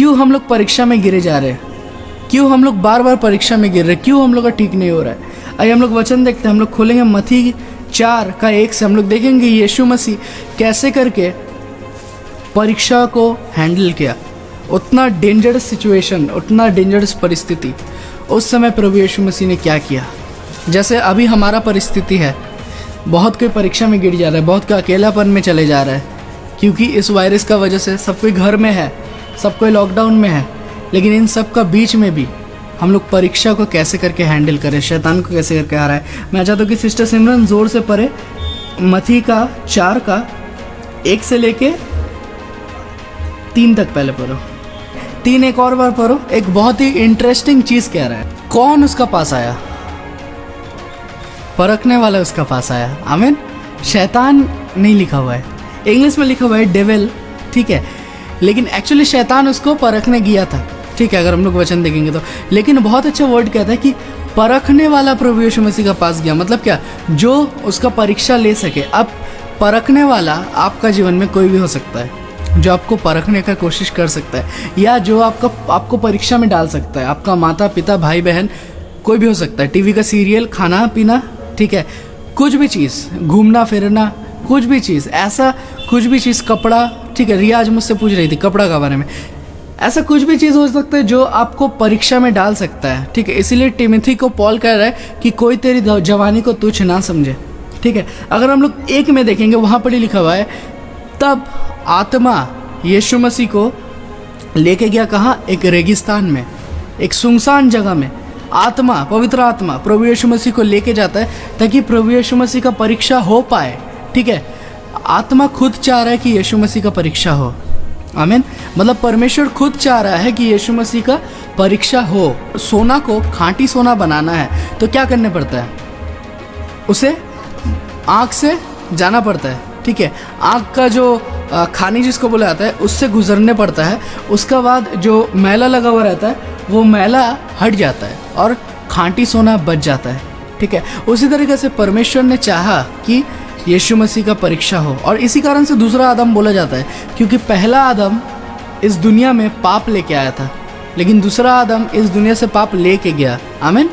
क्यों हम लोग परीक्षा में गिरे जा रहे हैं, क्यों हम लोग बार बार परीक्षा में गिर रहे हैं, क्यों हम लोग का ठीक नहीं हो रहा है। आइए हम लोग वचन देखते हैं। हम लोग खोलेंगे मत्ती 4:1 से। हम लोग देखेंगे यीशु मसीह कैसे करके परीक्षा को हैंडल किया। उतना डेंजरस सिचुएशन, उतना डेंजरस परिस्थिति, उस समय प्रभु यीशु मसीह ने क्या किया। जैसे अभी हमारा परिस्थिति है, बहुत कोई परीक्षा में गिर जा रहा है, बहुत कोई अकेलापन में चले जा रहा है, क्योंकि इस वायरस का वजह से सब कोई घर में है, सब कोई लॉकडाउन में है। लेकिन इन सब का बीच में भी हम लोग परीक्षा को कैसे करके हैंडल करें, शैतान को कैसे करके हराएं। मैं चाहता हूँ कि सिस्टर सिमरन ज़ोर से पढ़े मत्ती 4:1 से लेके 3 तक। पहले पढ़ो 3 एक और बार पढ़ो। एक बहुत ही इंटरेस्टिंग चीज़ कह रहा है। कौन उसका पास आया? परखने वाला उसका पास आया। आमीन। शैतान नहीं लिखा हुआ है, इंग्लिश में लिखा हुआ है डेविल, ठीक है, लेकिन एक्चुअली शैतान उसको परखने गया था, ठीक है, अगर हम लोग वचन देखेंगे तो। लेकिन बहुत अच्छा वर्ड कहता है कि परखने वाला प्रभु यीशु मसीह का पास गया। मतलब क्या? जो उसका परीक्षा ले सके। अब परखने वाला आपका जीवन में कोई भी हो सकता है, जो आपको परखने का कोशिश कर सकता है, या जो आपको परीक्षा में डाल सकता है। आपका माता पिता, भाई बहन, कोई भी हो सकता है। टीवी का सीरियल, खाना पीना, ठीक है, कुछ भी चीज़, घूमना फिरना, कुछ भी चीज़, ऐसा कुछ भी चीज़, कपड़ा, ठीक है, रिया आज मुझसे पूछ रही थी कपड़ा के बारे में। ऐसा कुछ भी चीज़ हो सकता है जो आपको परीक्षा में डाल सकता है, ठीक है। इसीलिए टिमोथी को पॉल कह रहा है कि कोई तेरी जवानी को तुच्छ ना समझे, ठीक है। अगर हम लोग 1 में देखेंगे, वहाँ पर ही लिखा हुआ है, तब आत्मा यीशु मसीह को लेके गया कहाँ? एक रेगिस्तान में, एक सुनसान जगह में। आत्मा, पवित्र आत्मा प्रभु यीशु मसीह को लेके जाता है ताकि प्रभु यीशु मसीह का परीक्षा हो पाए, ठीक है। आत्मा खुद चाह रहा है कि यीशु मसीह का परीक्षा हो। आमीन। मतलब परमेश्वर खुद चाह रहा है कि यीशु मसीह का परीक्षा हो। सोना को खांटी सोना बनाना है तो क्या करने पड़ता है? उसे आँख से जाना पड़ता है, ठीक है। आँख का जो खानी जिसको बोला जाता है, उससे गुजरने पड़ता है। उसका बाद जो मैला लगा हुआ रहता है, वो मैला हट जाता है और खांटी सोना बच जाता है, ठीक है। उसी तरीके से परमेश्वर ने चाहा कि यीशु मसीह का परीक्षा हो, और इसी कारण से दूसरा आदम बोला जाता है, क्योंकि पहला आदम इस दुनिया में पाप लेके आया था, लेकिन दूसरा आदम इस दुनिया से पाप लेके गया। आमीन।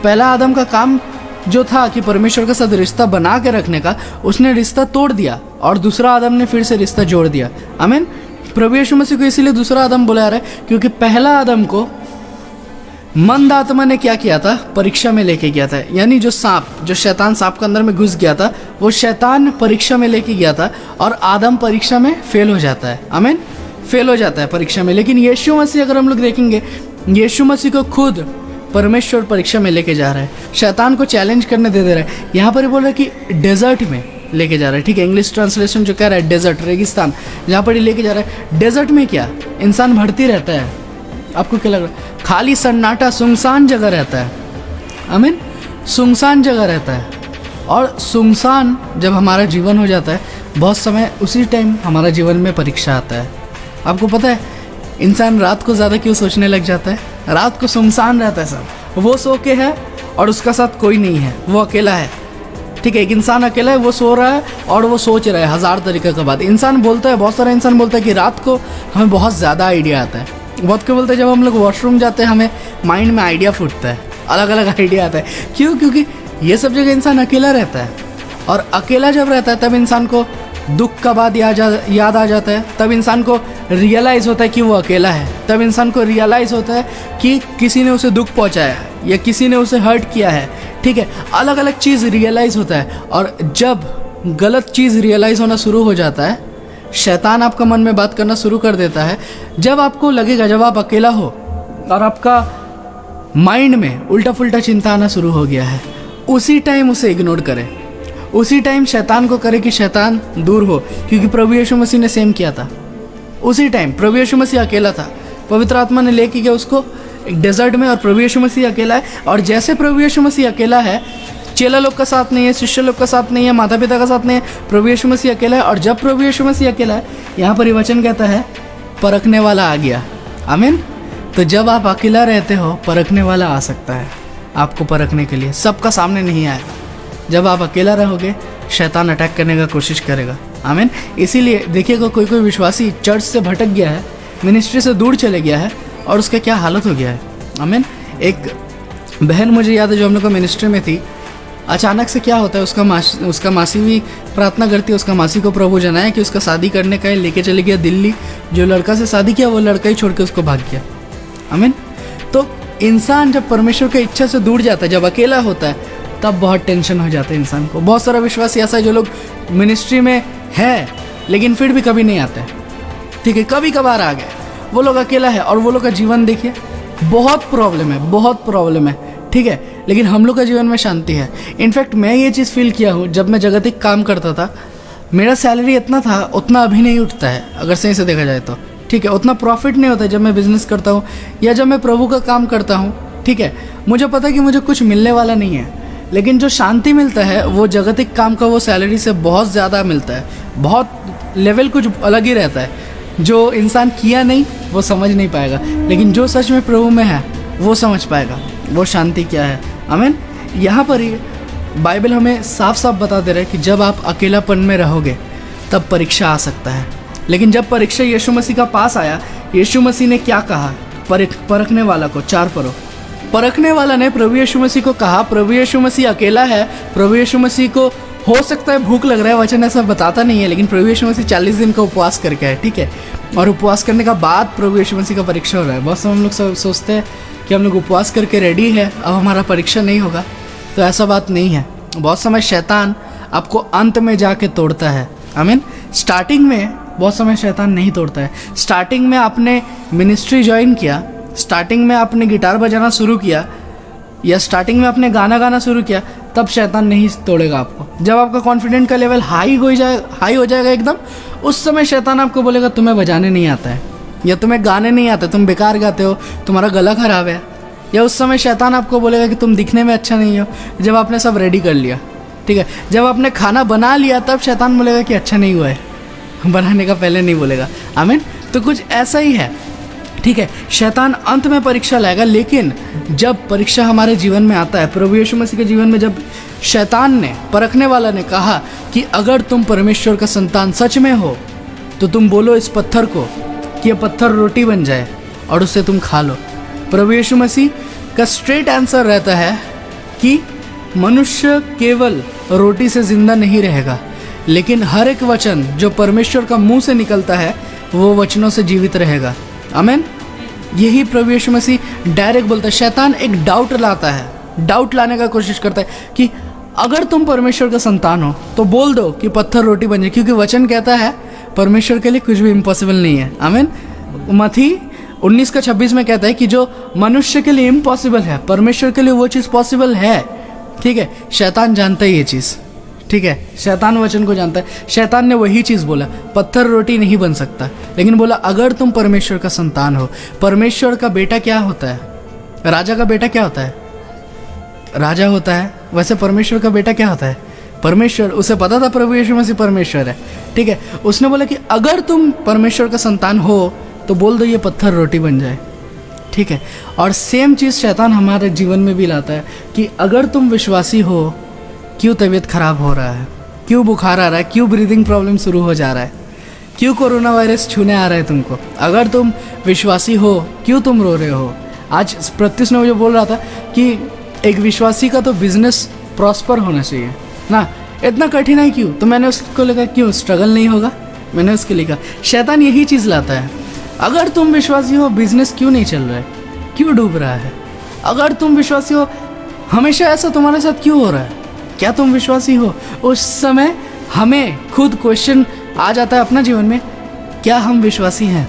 पहला आदम का काम जो था कि परमेश्वर के साथ रिश्ता बना के रखने का, उसने रिश्ता तोड़ दिया, और दूसरा आदम ने फिर से रिश्ता जोड़ दिया। आमीन। प्रभु यीशु मसीह को इसीलिए दूसरा आदम बुला रहा है, क्योंकि पहला आदम को मंद आत्मा ने क्या किया था? परीक्षा में लेके गया था। यानी जो सांप, जो शैतान सांप के अंदर में घुस गया था, वो शैतान परीक्षा में लेके गया था, और आदम परीक्षा में फेल हो जाता है। आमीन। फेल हो जाता है परीक्षा में। लेकिन यीशु मसीह, अगर हम लोग देखेंगे, यीशु मसीह को खुद परमेश्वर परीक्षा में लेके जा रहा है, शैतान को चैलेंज करने दे रहा है। यहाँ पर बोल रहा है कि डेजर्ट में लेके जा रहा है, ठीक है। इंग्लिश ट्रांसलेशन जो कह रहा है डेजर्ट, रेगिस्तान, जहाँ पर लेके जा रहा है। डेजर्ट में क्या इंसान भटती रहता है? आपको क्या लग रहा है? खाली सन्नाटा, सुनसान जगह रहता है। आमीन। सुनसान जगह रहता है, और सुनसान जब हमारा जीवन हो जाता है, बहुत समय उसी टाइम हमारा जीवन में परीक्षा आता है। आपको पता है इंसान रात को ज़्यादा क्यों सोचने लग जाता है? रात को सुनसान रहता है, सब वो सो के है और उसका साथ कोई नहीं है, वो अकेला है, ठीक है। एक इंसान अकेला है, वो सो रहा है और वो सोच रहा है 1000 तरीके का बात। इंसान बोलता है, बहुत सारा इंसान बोलता है कि रात को हमें बहुत ज़्यादा आइडिया आता है। बहुत को बोलते हैं जब हम लोग वॉशरूम जाते हैं, हमें माइंड में आइडिया फूटता है, अलग अलग आइडिया आता है। क्यों? क्योंकि ये सब जगह इंसान अकेला रहता है, और अकेला जब रहता है तब इंसान को दुख का बात याद आ जाता है, तब इंसान को रियलाइज़ होता है कि वो अकेला है, तब इंसान को रियलाइज़ होता है कि किसी ने उसे दुख पहुंचाया है या किसी ने उसे हर्ट किया है, ठीक है। अलग अलग चीज़ रियलाइज़ होता है, और जब गलत चीज़ रियलाइज़ होना शुरू हो जाता है, शैतान आपका मन में बात करना शुरू कर देता है। जब आपको लगेगा, जब आप अकेला हो और आपका माइंड में उल्टा पुल्टा चिंता आना शुरू हो गया है, उसी टाइम उसे इग्नोर करें, उसी टाइम शैतान को करे कि शैतान दूर हो, क्योंकि प्रभु यीशु मसीह ने सेम किया था। उसी टाइम प्रभु यीशु मसीह अकेला था, पवित्र आत्मा ने लेके गया उसको एक डेजर्ट में, और प्रभु यीशु मसीह अकेला है। और जैसे प्रभु यीशु मसीह अकेला है, चेला लोग का साथ नहीं है, शिष्य लोग का साथ नहीं है, माता पिता का साथ नहीं है, प्रभु यीशु मसीह अकेला है। और जब प्रभु यीशु मसीह अकेला है, यहाँ पर ये वचन कहता है परखने वाला आ गया। आमीन। तो जब आप अकेला रहते हो, परखने वाला आ सकता है आपको परखने के लिए, सबका सामने नहीं आएगा। जब आप अकेला रहोगे, शैतान अटैक करने का कोशिश करेगा। आमीन। इसीलिए देखिएगा, कोई कोई विश्वासी चर्च से भटक गया है, मिनिस्ट्री से दूर चले गया है और उसका क्या हालत हो गया है। आमीन। एक बहन मुझे याद है जो हम लोग का मिनिस्ट्री में थी, अचानक से क्या होता है, उसका मासी भी प्रार्थना करती है, उसका मासी को प्रभु जनाया कि उसका शादी करने का है, लेके चले गया दिल्ली। जो लड़का से शादी किया वो लड़का ही छोड़ के उसको भाग गया। आमीन। तो इंसान जब परमेश्वर की इच्छा से दूर जाता है, जब अकेला होता है, तब बहुत टेंशन हो जाता है इंसान को। बहुत सारा विश्वासी ऐसा है जो लोग मिनिस्ट्री में है लेकिन फिर भी कभी नहीं आते, ठीक है, कभी कभार आ गए, वो लोग अकेला है और वो लोग का जीवन देखिए, बहुत प्रॉब्लम है, बहुत प्रॉब्लम है, ठीक है। लेकिन हम लोग का जीवन में शांति है। इनफैक्ट मैं ये चीज़ फील किया हूँ, जब मैं जागतिक काम करता था, मेरा सैलरी इतना था, उतना अभी नहीं उठता है अगर सही से देखा जाए तो, ठीक है। उतना प्रॉफिट नहीं होता है जब मैं बिजनेस करता हूँ या जब मैं प्रभु का काम करता हूँ, ठीक है। मुझे पता है कि मुझे कुछ मिलने वाला नहीं है, लेकिन जो शांति मिलता है वो जागतिक काम का वो सैलरी से बहुत ज़्यादा मिलता है। बहुत लेवल कुछ अलग ही रहता है। जो इंसान किया नहीं वो समझ नहीं पाएगा, लेकिन जो सच में प्रभु में है वो समझ पाएगा वो शांति क्या है। आमीन। यहाँ पर ही बाइबल हमें साफ साफ बता दे रहा है कि जब आप अकेलापन में रहोगे तब परीक्षा आ सकता है। लेकिन जब परीक्षा यीशु मसीह का पास आया, यीशु मसीह ने क्या कहा? परखने वाला को 4 पढ़ो। परखने वाला ने प्रभु यीशु मसीह को कहा, प्रभु यीशु मसीह अकेला है, प्रभु यीशु मसीह को हो सकता है भूख लग रहा है, वचन ऐसा बताता नहीं है, लेकिन प्रभु यीशु मसीह 40 दिन का उपवास करके है, ठीक है। और उपवास करने का बाद प्रभु यीशु मसीह का परीक्षा हो रहा है। बहुत से हम लोग सोचते हैं कि हम लोग उपवास करके रेडी है, अब हमारा परीक्षा नहीं होगा, तो ऐसा बात नहीं है। बहुत समय शैतान आपको अंत में जाके तोड़ता है। आमीन। स्टार्टिंग में बहुत समय शैतान नहीं तोड़ता है। स्टार्टिंग में आपने मिनिस्ट्री ज्वाइन किया, स्टार्टिंग में आपने गिटार बजाना शुरू किया या स्टार्टिंग में आपने गाना गाना शुरू किया, तब शैतान नहीं तोड़ेगा आपको। जब आपका कॉन्फिडेंट का लेवल हाई हो जाएगा एकदम, उस समय शैतान आपको बोलेगा तुम्हें बजाने नहीं आता है या तुम्हें गाने नहीं आते, तुम बेकार गाते हो, तुम्हारा गला खराब है। या उस समय शैतान आपको बोलेगा कि तुम दिखने में अच्छा नहीं हो, जब आपने सब रेडी कर लिया, ठीक है। जब आपने खाना बना लिया तब शैतान बोलेगा कि अच्छा नहीं हुआ है, बनाने का पहले नहीं बोलेगा। आमीन। तो कुछ ऐसा ही है, ठीक है। शैतान अंत में परीक्षा लाएगा, लेकिन जब परीक्षा हमारे जीवन में आता है, प्रभु यीशु मसीह के जीवन में जब शैतान ने, परखने वाला ने कहा कि अगर तुम परमेश्वर का संतान सच में हो तो तुम बोलो इस पत्थर को कि ये पत्थर रोटी बन जाए और उससे तुम खा लो। प्रभु यीशु मसीह का स्ट्रेट आंसर रहता है कि मनुष्य केवल रोटी से जिंदा नहीं रहेगा, लेकिन हर एक वचन जो परमेश्वर का मुंह से निकलता है वो वचनों से जीवित रहेगा। आमीन। यही प्रभु यीशु मसीह डायरेक्ट बोलता है। शैतान एक डाउट लाता है, डाउट लाने का कोशिश करता है कि अगर तुम परमेश्वर का संतान हो तो बोल दो कि पत्थर रोटी बन जाए, क्योंकि वचन कहता है परमेश्वर के लिए कुछ भी इम्पॉसिबल नहीं है। आमीन। मत्ती 19:26 में कहता है कि जो मनुष्य के लिए इम्पॉसिबल है, परमेश्वर के लिए वो चीज़ पॉसिबल है, ठीक है। शैतान जानता है ये चीज़, ठीक है। शैतान वचन को जानता है। शैतान ने वही चीज़ बोला, पत्थर रोटी नहीं बन सकता, लेकिन बोला अगर तुम परमेश्वर का संतान हो। परमेश्वर का बेटा क्या होता है? राजा का बेटा क्या होता है? राजा होता है। वैसे परमेश्वर का बेटा क्या होता है? परमेश्वर। उसे पता था प्रभु यीशु मसीह परमेश्वर है, ठीक है। उसने बोला कि अगर तुम परमेश्वर का संतान हो तो बोल दो ये पत्थर रोटी बन जाए, ठीक है। और सेम चीज़ शैतान हमारे जीवन में भी लाता है कि अगर तुम विश्वासी हो, क्यों तबीयत खराब हो रहा है, क्यों बुखार आ रहा है, क्यों ब्रीदिंग प्रॉब्लम शुरू हो जा रहा है, क्यों कोरोना वायरस छूने आ रहा है तुमको? अगर तुम विश्वासी हो, क्यों तुम रो रहे हो? आज प्रत्युष ने मुझे बोल रहा था कि एक विश्वासी का तो बिजनेस प्रॉस्पर होना चाहिए ना, इतना कठिन है क्यों? तो मैंने उसको लिखा क्यों स्ट्रगल नहीं होगा, मैंने उसको लिखा। शैतान यही चीज़ लाता है। अगर तुम विश्वासी हो, बिजनेस क्यों नहीं चल रहा है, क्यों डूब रहा है? अगर तुम विश्वासी हो, हमेशा ऐसा तुम्हारे साथ क्यों हो रहा है? क्या तुम विश्वासी हो? उस समय हमें खुद क्वेश्चन आ जाता है अपना जीवन में, क्या हम विश्वासी हैं?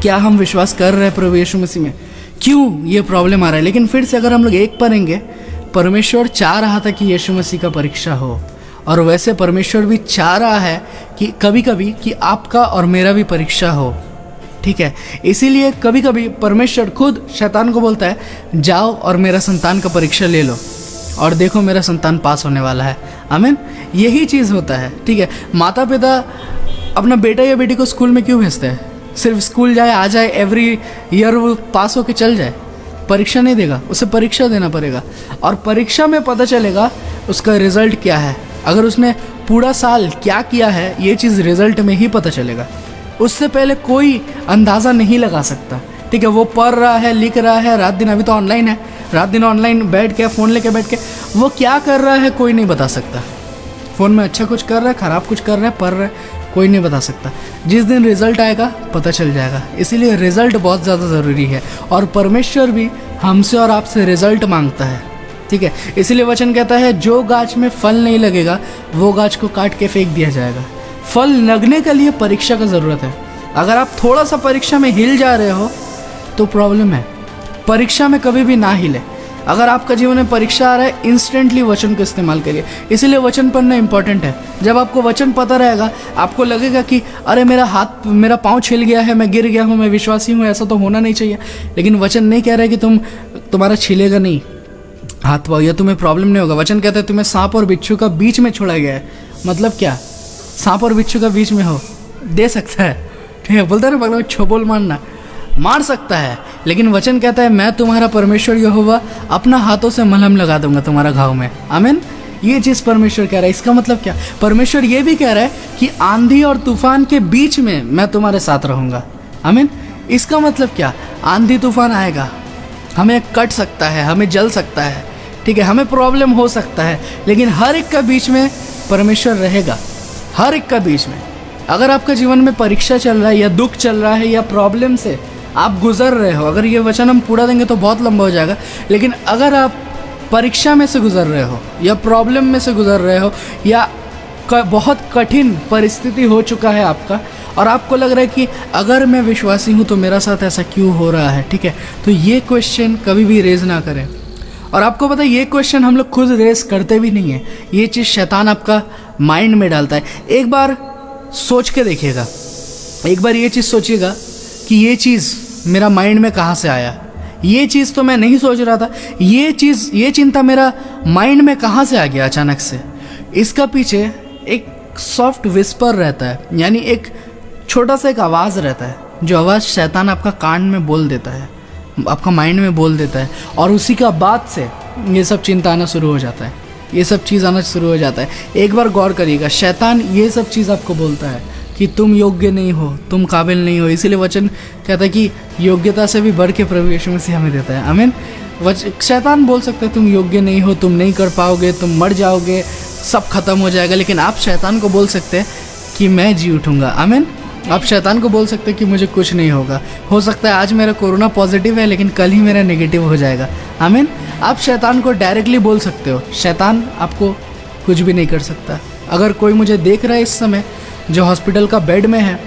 क्या हम विश्वास कर रहे हैं प्रभु यीशु मसीह में? क्यों ये प्रॉब्लम आ रहा है? लेकिन फिर से अगर हम लोग एक पढ़ेंगे, परमेश्वर चाह रहा था कि यीशु मसीह का परीक्षा हो, और वैसे परमेश्वर भी चाह रहा है कि कभी कभी कि आपका और मेरा भी परीक्षा हो, ठीक है। इसीलिए कभी कभी परमेश्वर खुद शैतान को बोलता है जाओ और मेरा संतान का परीक्षा ले लो और देखो मेरा संतान पास होने वाला है। आमीन। यही चीज़ होता है, ठीक है। माता पिता अपना बेटा या बेटी को स्कूल में क्यों भेजते हैं? सिर्फ स्कूल जाए आ जाए, एवरी ईयर वो पास होके चल जाए? परीक्षा नहीं देगा, उसे परीक्षा देना पड़ेगा, और परीक्षा में पता चलेगा उसका रिजल्ट क्या है। अगर उसने पूरा साल क्या किया है, ये चीज़ रिजल्ट में ही पता चलेगा। उससे पहले कोई अंदाज़ा नहीं लगा सकता। ठीक है, वो पढ़ रहा है, लिख रहा है रात दिन, अभी तो ऑनलाइन है, रात दिन ऑनलाइन बैठ के फ़ोन लेके बैठ के वो क्या कर रहा है कोई नहीं बता सकता। फ़ोन में अच्छा कुछ कर रहा है, ख़राब कुछ कर रहा है, पढ़ रहा है, कोई नहीं बता सकता। जिस दिन रिज़ल्ट आएगा पता चल जाएगा। इसीलिए रिज़ल्ट बहुत ज़्यादा ज़रूरी है, और परमेश्वर भी हमसे और आपसे रिज़ल्ट मांगता है। ठीक है, इसीलिए वचन कहता है जो गाछ में फल नहीं लगेगा वो गाछ को काट के फेंक दिया जाएगा। फल लगने के लिए परीक्षा का ज़रूरत है। अगर आप थोड़ा सा परीक्षा में हिल जा रहे हो तो प्रॉब्लम है। परीक्षा में कभी भी ना हिले। अगर आपका जीवन में परीक्षा आ रहा है, इंस्टेंटली वचन को इस्तेमाल करिए। इसीलिए वचन पढ़ना इंपॉर्टेंट है। जब आपको वचन पता रहेगा, आपको लगेगा कि अरे मेरा पाँव छिल गया है, मैं गिर गया हूँ, मैं विश्वासी हूँ, ऐसा तो होना नहीं चाहिए। लेकिन वचन नहीं कह रहा है कि तुम्हारा छिलेगा नहीं हाथ पाँव, या तुम्हें प्रॉब्लम नहीं होगा। वचन कहता है तुम्हें सांप और बिच्छू का बीच में छोड़ा गया है। मतलब क्या? सांप और बिच्छू का बीच में हो, दे सकता है। ठीक है, बोलता है ना भगवान छोबोल मार सकता है, लेकिन वचन कहता है मैं तुम्हारा परमेश्वर यहोवा अपना हाथों से मलहम लगा दूंगा तुम्हारा घाव में। आमीन। ये चीज़ परमेश्वर कह रहा है। इसका मतलब क्या? परमेश्वर ये भी कह रहा है कि आंधी और तूफान के बीच में मैं तुम्हारे साथ रहूँगा। आमीन। इसका मतलब क्या? आंधी तूफान आएगा, हमें कट सकता है, हमें जल सकता है, ठीक है, हमें प्रॉब्लम हो सकता है, लेकिन हर एक का बीच में परमेश्वर रहेगा। हर एक का बीच में। अगर आपका जीवन में परीक्षा चल रहा है, या दुख चल रहा है, या प्रॉब्लम से आप गुजर रहे हो, अगर ये वचन हम पूरा देंगे तो बहुत लंबा हो जाएगा, लेकिन अगर आप परीक्षा में से गुजर रहे हो, या प्रॉब्लम में से गुजर रहे हो, या बहुत कठिन परिस्थिति हो चुका है आपका, और आपको लग रहा है कि अगर मैं विश्वासी हूँ तो मेरा साथ ऐसा क्यों हो रहा है, ठीक है, तो ये क्वेश्चन कभी भी रेज ना करें। और आपको पता है ये क्वेश्चन हम लोग खुद रेज करते भी नहीं है, ये चीज़ शैतान आपका माइंड में डालता है। एक बार सोच के देखिएगा, एक बार ये चीज़ सोचिएगा कि ये चीज़ मेरा माइंड में कहाँ से आया, ये चीज़ तो मैं नहीं सोच रहा था, ये चिंता मेरा माइंड में कहाँ से आ गया अचानक से। इसका पीछे एक सॉफ्ट विस्पर रहता है, यानी एक छोटा सा एक आवाज़ रहता है, जो आवाज़ शैतान आपका कान में बोल देता है, आपका माइंड में बोल देता है, और उसी का बाद से ये सब चिंता आना शुरू हो जाता है, ये सब चीज़ आना शुरू हो जाता है। एक बार गौर करिएगा, शैतान ये सब चीज़ आपको बोलता है कि तुम योग्य नहीं हो, तुम काबिल नहीं हो। इसीलिए वचन कहता है कि योग्यता से भी बढ़ के प्रभु यीशु मसीह हमें देता है। आमीन। शैतान बोल सकता है तुम योग्य नहीं हो, तुम नहीं कर पाओगे, तुम मर जाओगे, सब खत्म हो जाएगा, लेकिन आप शैतान को बोल सकते हैं कि मैं जी उठूँगा। आमीन। आप शैतान को बोल सकते हैं कि मुझे कुछ नहीं होगा, हो सकता है आज मेरा कोरोना पॉजिटिव है लेकिन कल ही मेरा नेगेटिव हो जाएगा। आमीन। आप शैतान को डायरेक्टली बोल सकते हो, शैतान आपको कुछ भी नहीं कर सकता। अगर कोई मुझे देख रहा है इस समय जो हॉस्पिटल का बेड में है,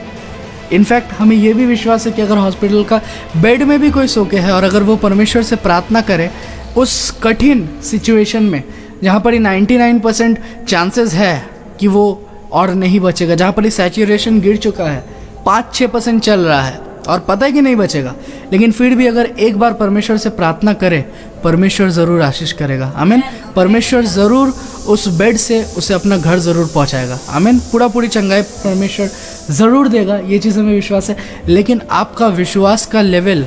इनफैक्ट हमें ये भी विश्वास है कि अगर हॉस्पिटल का बेड में भी कोई सो के है, और अगर वो परमेश्वर से प्रार्थना करे उस कठिन सिचुएशन में, जहाँ पर ही 99% चांसेस है कि वो और नहीं बचेगा, जहाँ पर ही सैचुरेशन गिर चुका है, 5-6% चल रहा है और पता है कि नहीं बचेगा, लेकिन फिर भी अगर एक बार परमेश्वर से प्रार्थना करे, परमेश्वर ज़रूर आशीष करेगा। आमीन। परमेश्वर ज़रूर उस बेड से उसे अपना घर ज़रूर पहुंचाएगा। आमीन। पूरी चंगाई परमेश्वर ज़रूर देगा, ये चीज़ हमें विश्वास है, लेकिन आपका विश्वास का लेवल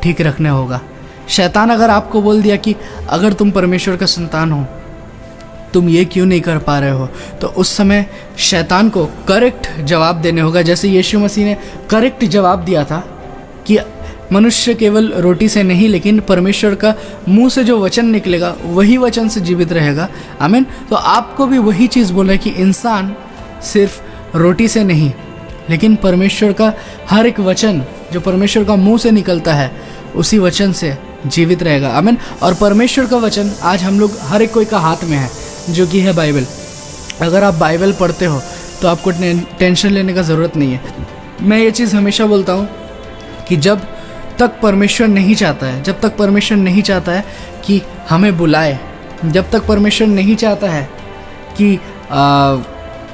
ठीक रखना होगा। शैतान अगर आपको बोल दिया कि अगर तुम परमेश्वर का संतान हो, तुम ये क्यों नहीं कर पा रहे हो, तो उस समय शैतान को करेक्ट जवाब देने होगा। जैसे यीशु मसीह ने करेक्ट जवाब दिया था कि मनुष्य केवल रोटी से नहीं, लेकिन परमेश्वर का मुंह से जो वचन निकलेगा वही वचन से जीवित रहेगा। आमीन। तो आपको भी वही चीज़ बोल रहा है कि इंसान सिर्फ रोटी से नहीं, लेकिन परमेश्वर का हर एक वचन जो परमेश्वर का मुंह से निकलता है उसी वचन से जीवित रहेगा। आमीन। और परमेश्वर का वचन आज हम लोग हर एक कोई का हाथ में है, जो कि है बाइबल। अगर आप बाइबल पढ़ते हो तो आपको टेंशन लेने का ज़रूरत नहीं है। मैं ये चीज़ हमेशा बोलता हूँ कि जब तक परमेश्वर नहीं चाहता है, जब तक परमेश्वर नहीं चाहता है कि हमें बुलाए, जब तक परमेश्वर नहीं चाहता है कि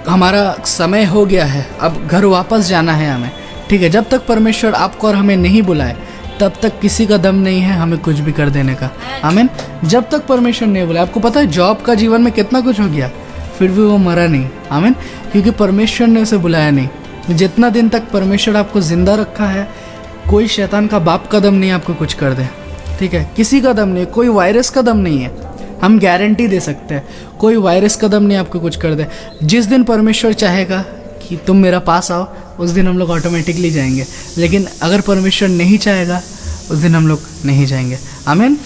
हमारा समय हो गया है, अब घर वापस जाना है हमें, ठीक है, जब तक परमेश्वर आपको और हमें नहीं बुलाए, तब तक किसी का दम नहीं है हमें कुछ भी कर देने का। आमीन। जब तक परमेश्वर नहीं बुलाए, आपको पता है जॉब का जीवन में कितना कुछ हो गया, फिर भी वो मरा नहीं। आमीन। क्योंकि परमेश्वर ने उसे बुलाया नहीं। जितना दिन तक परमेश्वर आपको ज़िंदा रखा है, कोई शैतान का बाप का दम नहीं आपको कुछ कर दे, ठीक है, किसी का दम नहीं, कोई वायरस का दम नहीं है। हम गारंटी दे सकते हैं, कोई वायरस का दम नहीं आपको कुछ कर दे। जिस दिन परमेश्वर चाहेगा कि तुम मेरा पास आओ, उस दिन हम लोग ऑटोमेटिकली जाएंगे, लेकिन अगर परमेश्वर नहीं चाहेगा उस दिन हम लोग नहीं जाएंगे। आमीन।